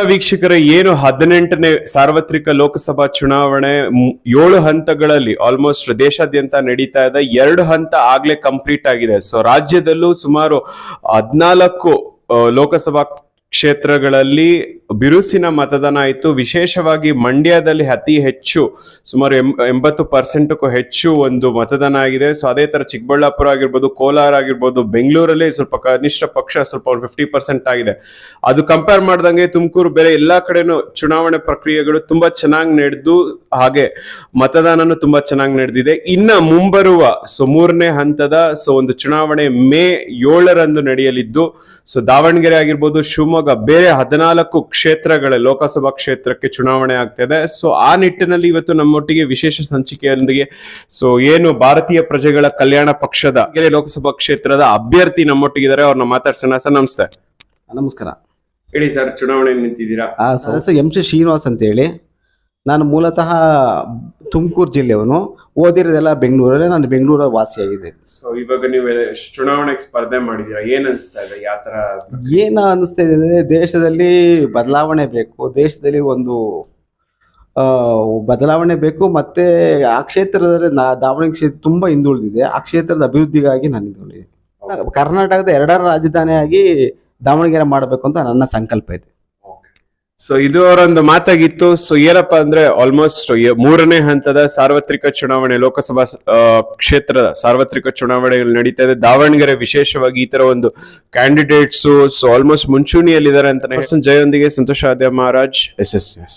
ವೀಕ್ಷಕರ, ಏನು 18ನೇ ಸಾರ್ವತ್ರಿಕ ಲೋಕಸಭಾ ಚುನಾವಣೆ 7 ಹಂತಗಳಲ್ಲಿ ಆಲ್ಮೋಸ್ಟ್ ದೇಶಾದ್ಯಂತ ನಡೀತಾ ಇದೆ. 2 ಹಂತ ಆಗ್ಲೇ ಕಂಪ್ಲೀಟ್ ಆಗಿದೆ. ಸೊ ರಾಜ್ಯದಲ್ಲೂ ಸುಮಾರು 14 ಲೋಕಸಭಾ ಕ್ಷೇತ್ರಗಳಲ್ಲಿ ಬಿರುಸಿನ ಮತದಾನ ಆಯಿತು. ವಿಶೇಷವಾಗಿ ಮಂಡ್ಯದಲ್ಲಿ ಅತಿ ಹೆಚ್ಚು, ಸುಮಾರು 80%ಕ್ಕೂ ಹೆಚ್ಚು ಒಂದು ಮತದಾನ ಆಗಿದೆ. ಸೊ ಅದೇ ತರ ಚಿಕ್ಕಬಳ್ಳಾಪುರ ಆಗಿರ್ಬೋದು, ಕೋಲಾರ ಆಗಿರ್ಬೋದು, ಬೆಂಗಳೂರಲ್ಲಿ ಸ್ವಲ್ಪ ಕನಿಷ್ಠ ಪಕ್ಷ ಸ್ವಲ್ಪ 50% ಆಗಿದೆ. ಅದು ಕಂಪೇರ್ ಮಾಡ್ದಂಗೆ ತುಮಕೂರು ಬೇರೆ ಎಲ್ಲಾ ಕಡೆನೂ ಚುನಾವಣೆ ಪ್ರಕ್ರಿಯೆಗಳು ತುಂಬಾ ಚೆನ್ನಾಗಿ ನಡೆದು, ಹಾಗೆ ಮತದಾನನು ತುಂಬಾ ಚೆನ್ನಾಗಿ ನಡೆದಿದೆ. ಇನ್ನ ಮುಂಬರುವ ಮೂರನೇ ಹಂತದ ಒಂದು ಚುನಾವಣೆ ಮೇ 7ರಂದು ನಡೆಯಲಿದ್ದು, ಸೊ ದಾವಣಗೆರೆ ಆಗಿರ್ಬೋದು, ಶಿವಮೊಗ್ಗ, ಬೇರೆ 14 ಕ್ಷೇತ್ರಗಳ ಲೋಕಸಭಾ ಕ್ಷೇತ್ರಕ್ಕೆ ಚುನಾವಣೆ ಆಗ್ತಿದೆ. ಸೊ ಆ ನಿಟ್ಟಿನಲ್ಲಿ ಇವತ್ತು ನಮ್ಮೊಟ್ಟಿಗೆ ವಿಶೇಷ ಸಂಚಿಕೆಯೊಂದಿಗೆ ಏನು ಭಾರತೀಯ ಪ್ರಜೆಗಳ ಕಲ್ಯಾಣ ಪಕ್ಷದ ಲೋಕಸಭಾ ಕ್ಷೇತ್ರದ ಅಭ್ಯರ್ಥಿ ನಮ್ಮೊಟ್ಟಿಗಿದ್ದಾರೆ. ಅವ್ರನ್ನ ಮಾತಾಡ್ಸೋಣ. ಸರ್ ನಮಸ್ತೆ. ನಮಸ್ಕಾರ. ಹೇಳಿ ಸರ್, ಚುನಾವಣೆ ನಿಂತಿದ್ದೀರಾ? ಸದಸ್ಯ ಎಂ ಸಿ ಶ್ರೀನಿವಾಸ್ ಅಂತ ಹೇಳಿ. ನಾನು ಮೂಲತಃ ತುಮಕೂರು ಜಿಲ್ಲೆಯವನು, ಓದಿರೋದೆಲ್ಲ ಬೆಂಗಳೂರಲ್ಲೇ. ನಾನು ಬೆಂಗಳೂರ ವಾಸಿಯಾಗಿದೆ. ಸೊ ಇವಾಗ ನೀವು ಚುನಾವಣೆಗೆ ಸ್ಪರ್ಧೆ ಮಾಡಿದೀರಾ, ಏನ್ ಅನಿಸ್ತಾ ಇದೆ? ಯಾವ ತರ ಅನಿಸ್ತಾ ಇದೆ ಅಂದ್ರೆ, ದೇಶದಲ್ಲಿ ಬದಲಾವಣೆ ಬೇಕು. ದೇಶದಲ್ಲಿ ಒಂದು ಬದಲಾವಣೆ ಬೇಕು. ಮತ್ತೆ ಆ ಕ್ಷೇತ್ರದಲ್ಲಿ ದಾವಣಗೆರೆ ಕ್ಷೇತ್ರ ತುಂಬಾ ಹಿಂದುಳಿದಿದೆ. ಆ ಕ್ಷೇತ್ರದ ಅಭಿವೃದ್ಧಿಗಾಗಿ ನಾನು ಹಿಂದುಳಿದೆ. ಕರ್ನಾಟಕದ 2ರ ರಾಜಧಾನಿಯಾಗಿ ದಾವಣಗೆರೆ ಮಾಡಬೇಕು ಅಂತ ನನ್ನ ಸಂಕಲ್ಪ ಇದೆ. ಸೊ ಇದು ಅವರೊಂದು ಮಾತಾಗಿತ್ತು. ಸೊ ಏನಪ್ಪಾ ಅಂದ್ರೆ, ಆಲ್ಮೋಸ್ಟ್ 3ನೇ ಹಂತದ ಸಾರ್ವತ್ರಿಕ ಚುನಾವಣೆ, ಲೋಕಸಭಾ ಕ್ಷೇತ್ರದ ಸಾರ್ವತ್ರಿಕ ಚುನಾವಣೆಗಳು ನಡೀತಾ ಇದೆ. ದಾವಣಗೆರೆ ವಿಶೇಷವಾಗಿ ಈ ತರ ಒಂದು ಕ್ಯಾಂಡಿಡೇಟ್ಸ್ ಆಲ್ಮೋಸ್ಟ್ ಮುಂಚೂಣಿಯಲ್ಲಿದ್ದಾರೆ ಅಂತಾನೆ. ಜಯೊಂದಿಗೆ ಸಂತೋಷ ಆದ್ಯ ಮಹಾರಾಜ್, SS.